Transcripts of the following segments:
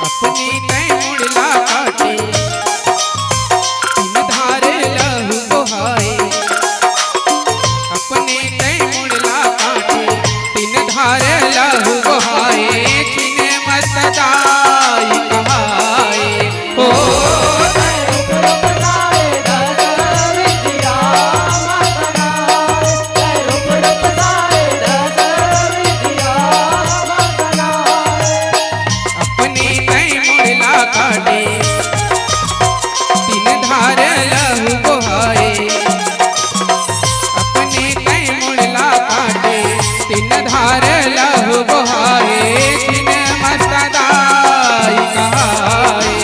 अपनी तय मुड़ला काटे तीन धार लहू बहाए। अपने तय मुड़ला काटे तीन धार लहू बहाए। छिन मस्तदाई कहाए हो तीन धार लहू बहाए। अपने तय मुड़ला काटे तीन धार लहू बहाए। छिन मस्तदाई कहाए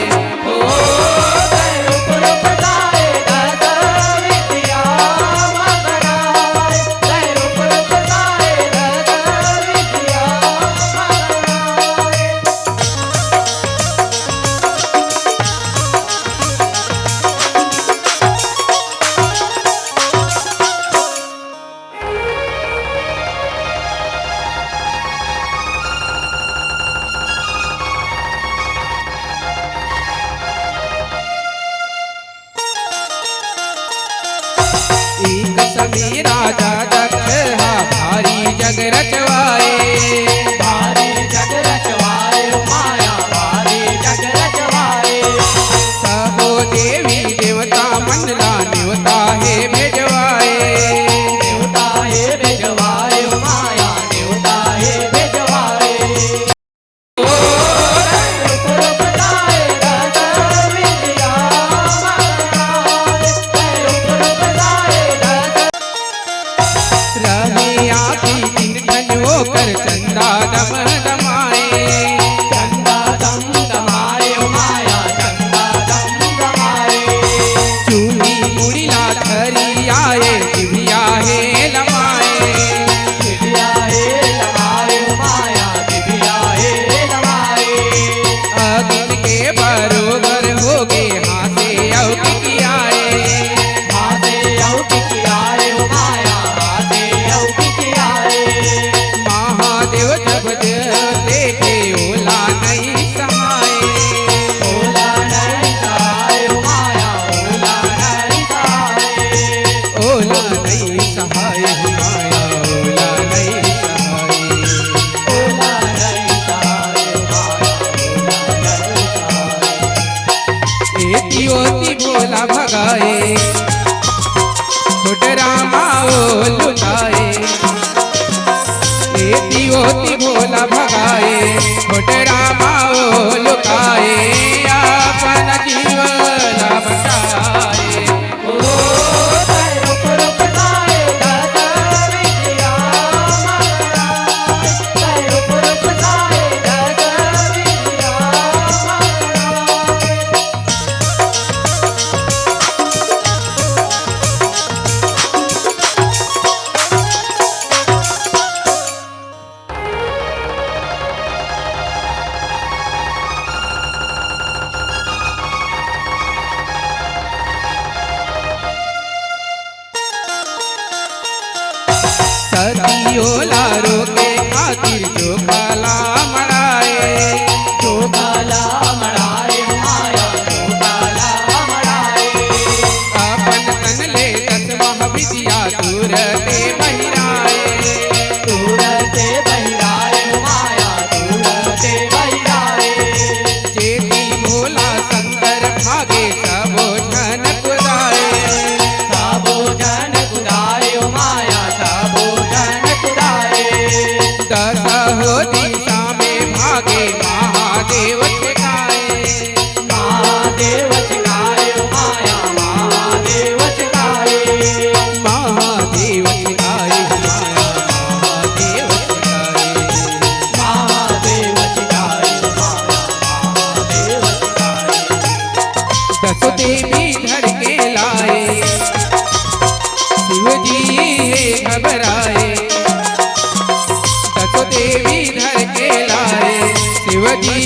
हो सभी राजा दक्ष भारी जग रचवाए। भारी जग रचवाए माया भारी जग रचवाए। सबो देवी देवता मंडला देवता है भेजवाए। देवता है भेजवाए माया देवता है भेजवाए। कर चंदा दम दमाए। चंदा दम दमाए माया चंदा दम दमाए। चूनी मुड़िला धरी आए दिव्या है लमाए। दिव्या है लमाए माया दिव्या है लमाए। अग्नि के बरोबर हो गए हाथे औटी आए। हाथे औटी आए माया हाथे औटी आए। महादेव जब देखे ओला नहीं समाए। ओला नहीं सहाय माया ओला नहीं सहाय। ओला नहीं सहाय माया ओला नहीं सहाय। ओला नहीं सहाय माया ओला नहीं सहाय। एती ओती भोला भगाए छोटे रामा ओ लुटाए। एती ओती भोला भगाए छोटे रामा ओ लुकाए। अपना जीवन बचाए ओ रूप रूप साए दस विद्या मगराए। रूप रूप साए दस विद्या सतियोला रोके खातिर जो काला मराए। जो काला मराए माया जो काला मराए। अपन तन ले दस महाविद्या दूर ते बहिराए। दूर से बहिराए माया दूर से बहिराए। जेती भोला शंकर भागे सबो जन कुदाए। सबो जन कुदाए माया सबो जन कुदाए। दस हो दिशा में भागे महादेव ठिकाए। महादेव छिकाए माया महादेव छिकाए। महादेव ठिकाए माया महादेव ठिकाए। महादेव छिकाए माया महादेव छिकाए। दस देवी धर के लाए शिव जी है घबराए। दस देवी धर के लाए शिव जी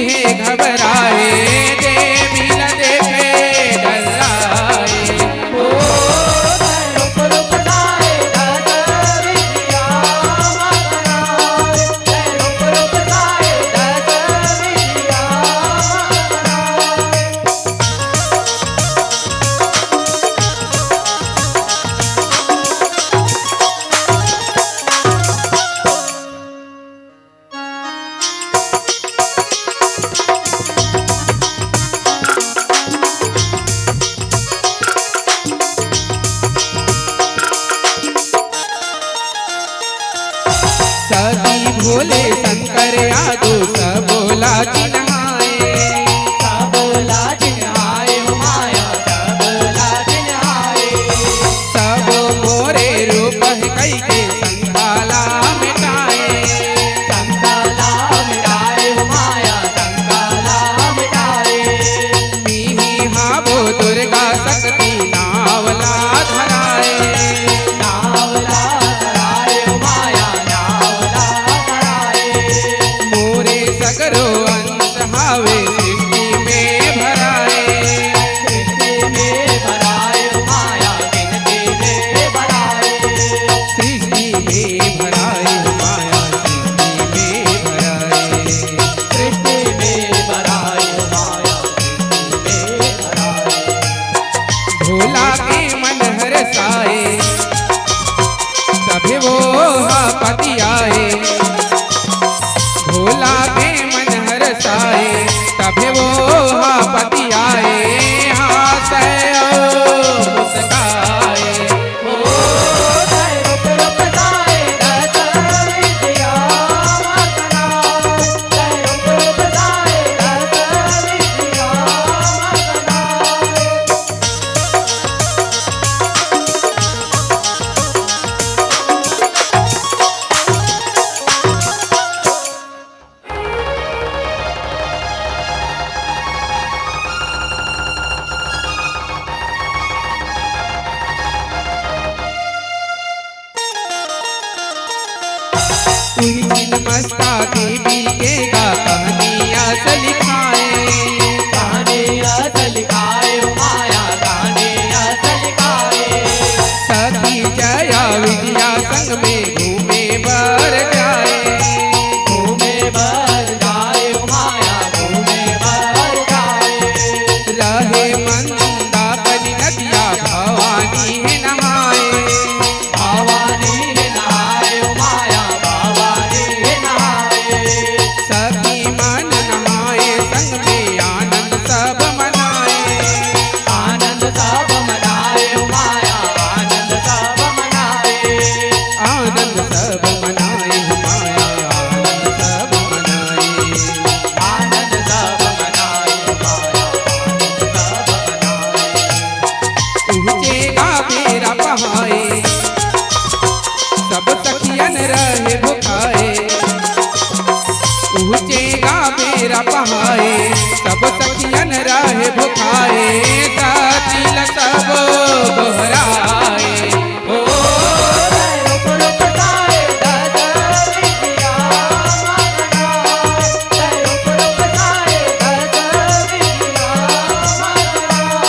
है घबराए। देवी न देखे डराए ओ रूप रूप साए दस विद्या मगराए। रूप रूप साए दस विद्या सभे वो पति आए हासे मुस्काए। ओ जय रूप रूप जाए दस विद्या मगनाए, जय रूप रूप जाए दस विद्या मगनाए। मस्ता देवी के गा कहानियाँ से लिखाए, कहानियाँ से लिखाए माया, कहानियाँ से लिखाए। सती जया विद्या संग में घूमे बर जाए, घूमे बर जाए माया, घूमे बर जाए। रहे मंदाकिनी नदिया भवानी है नहाए, भवानी है नहाए माया, भवानी है नहाए। सती मन नहाए संग में आनंद सब मनाए, आनंद सब मनाए माया, आनंद सब मनाए। आनंद सब मनाए माया, आनंद सब मनाए। आनंद सब मनाए माया, आनंद सब मनाए। ऊँचेगा मेरा पहाए, सब सखियन रहे भुखाए। ऊँचेगा मेरा पहाए, सब सखियन रहे भुखाए। सतील सब दोहराए, ओ जय रूप रूप जाए दस विद्या मगनाए, जय रूप रूप जाए दस विद्या मगनाए।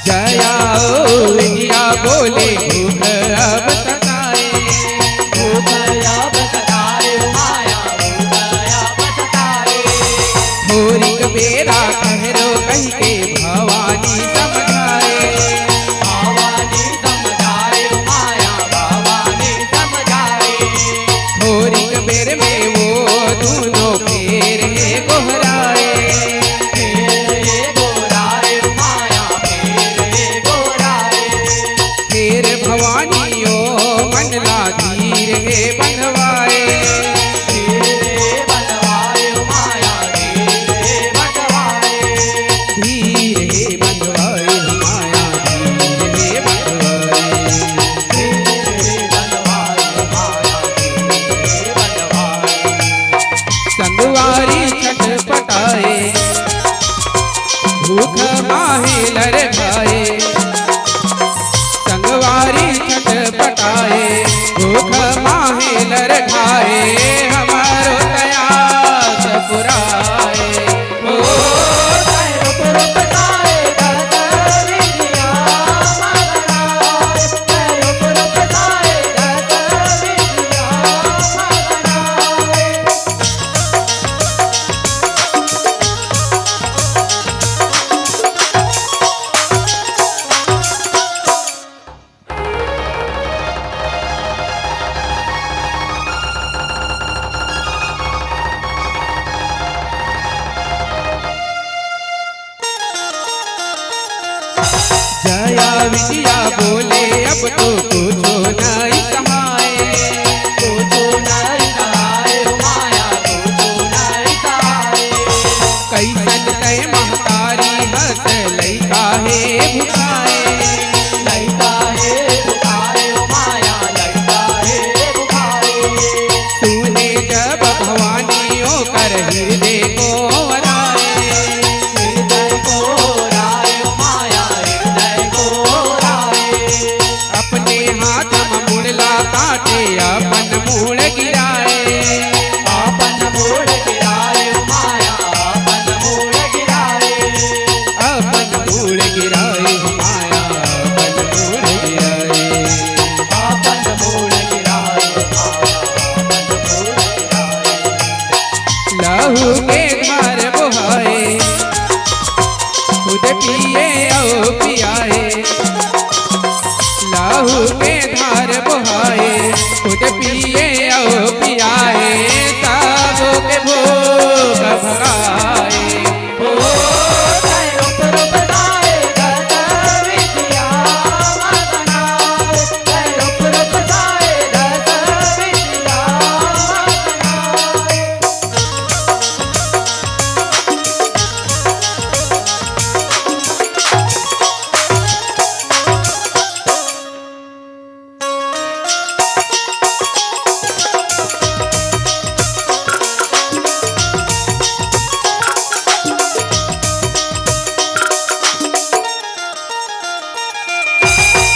जया ओ विद्या बोले भूख अब सताए, भूख अब सताए माया, भूख अब सताए। थोड़ी बेरा ठहरो कह के भवानी समझाए, भवानी समझाए माया, भवानी समझाए। थोड़ी बेर में वो दोनों फेर है गोहराए, फेरे गोराए माया, फेरे गोराए। फेर भवानी ओ मन ला धीर है बंधवाए, फेरे बनवाए माया, फेरे बनवाए। धीर है बंधवाए माया, धीर है बंधवाए। फेरे बनवाए माया, फेरे बनवाए। संगवारी छटपटाए, भूख माहे लरघाए, संगवारी छटपटाए, भूख माहे लरघाए। हमारो तयास पुराए, ओ जय रूप रूप जाए दस विद्या मगनाए, जय रूप रूप जाए दस विद्या मगनाए। जया विद्या बोले अब तो कुछ नहीं समाए, कुछो नहीं सहाय माया, कुछो नहीं सहाय। कैसन तय महतारी हस लैका है भुखाए, लैका है भुखाए माया, लैका है भुखाए। तूने जब भवानी ओ कर हृदय को वराए, हृदय को राय माया, हृदय को राय। अपने हाथ में मुड़ला काटे अपन मूड़ गिराए, आपन मोड़ गिराए माया, आपन मोड़ गिराए। अपन मूड़ गिराए माया, अपन मूड़ गिराए। लहू के धार बहाए, खुद पिए और पियाए, सबके भूख भगाए। ओ जय रूप रूप गाए दस विद्या मगनाए, जय रूप रूप गाए दस विद्या मगनाए।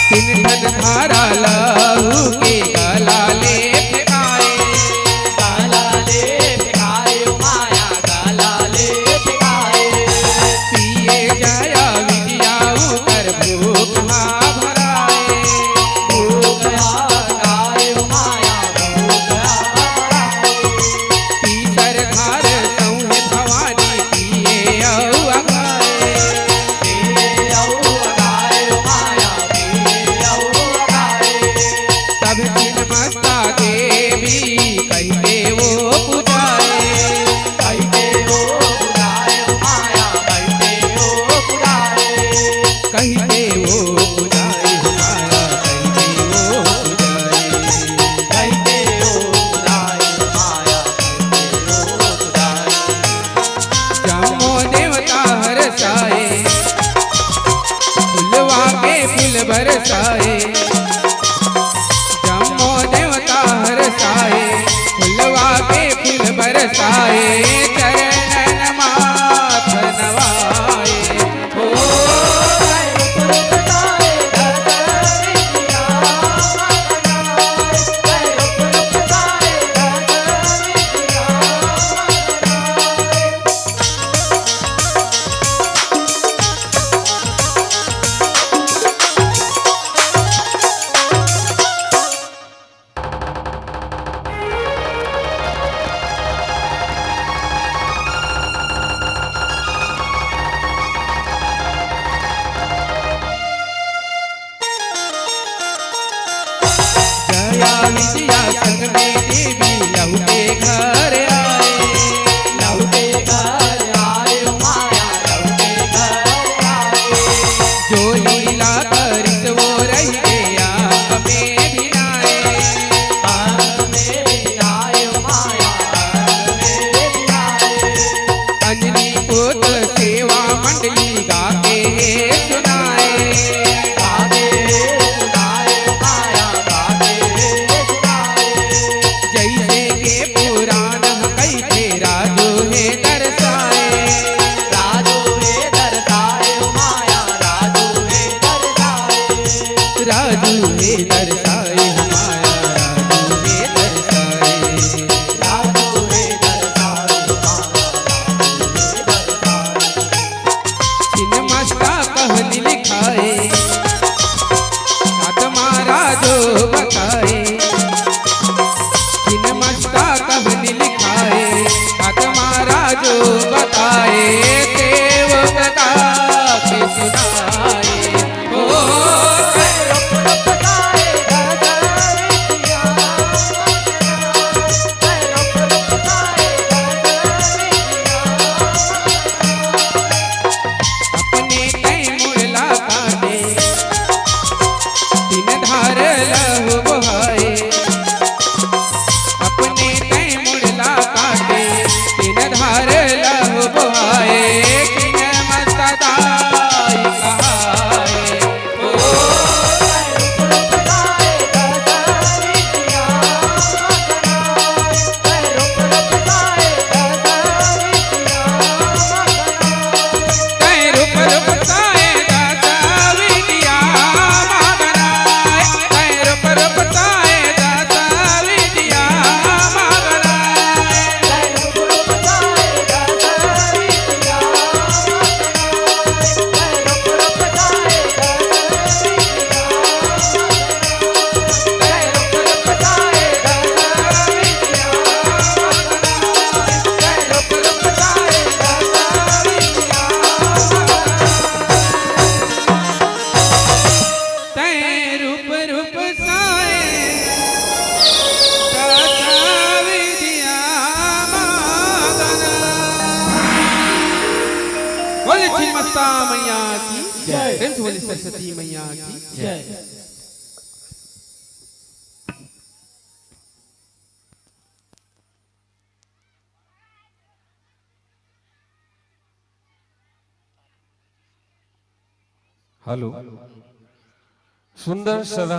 तीन धन धारा लहू के गला ले फेंकाए, गाला ले फेंकाए माया गाला ले फेंकाए, पिए जया विद्या उतर भूख भराए। भूख भगाए माया भूख भगाए, तीसर धार सौहे भवानी पिए औ अगाए, पिए औ अगाए माया पिए औ अगाए। तब छिन्नमस्ता देवी कहते वो पुजाए, कहते हो बुलाए माया कहते हो बुलाए, कहते वो पुजाए माया कहते वो पुजाए। कहते हो बुलाए माया कहते हो बुलाए। जमो देवता हरसाए, फुलवा के फूल बरसाए, जमो देवता हरसाए, फुलवा के फूल बरसाए, चरणन माथ नवाए। ओ जय रूप रूप गाए दस विद्या मगनाए, जय रूप रूप गाए दस विद्या मगनाए। जया विजया संग में देवी लहू के घर आए, लौटे घर आए माया लौटे घर आए, जो लीला करित वो रही गया में बिनाए। अंग में बिनाए माया अंग में बिनाए, अंजनी पुत्र सेवा मंडली गाके सुनाए, गाते सुनाए माया गाते सुनाए, जैसे के पुराण कैसे राजू है दर्शाए। राजू हे दर्शाए माया राजू हे दर्शाए, राजू है दर्शाए माया राजू है दर्शाए। राजू हे दर्शाए माया राजू हे दर्शाए। छिन्नमस्ता कहनी लिखाए, आत्मा राजो बताए, छिन्नमस्ता कहनी लिखाए, आत्मा राजो बताए, देवता के सुनाए। ओ जय रूप रूप गाए दस विद्या मगनाए, जय रूप रूप गाए दस विद्या मगनाए। अपने कई मुड़ला काटे, तीन धार लहू बहाए, अपने कई मुड़ला काटे, तीन धार लहू बहाए, छिन्नमस्ता दाई कहाए। ओ जय रूप रूप गाए दस विद्या मगनाए, जय रूप रूप गाए दस विद्या मगनाए। कई रूप रूप काए दाता विद्या मांगनाए, कई रूप रूप काए दाता विद्या मांगनाए। जय रूप रूप गाए दस विद्या मगनाए, जय रूप रूप गाए दस विद्या मगनाए, जय रूप रूप गाए दस विद्या मगनाए, जय रूप रूप गाए दस विद्या मगनाए। तै रूप रूप छिन्नमस्ता मैया की जय। प्रेम से बोली सरस्वती मैया की जय। हेलो, सुंदर सराहनीय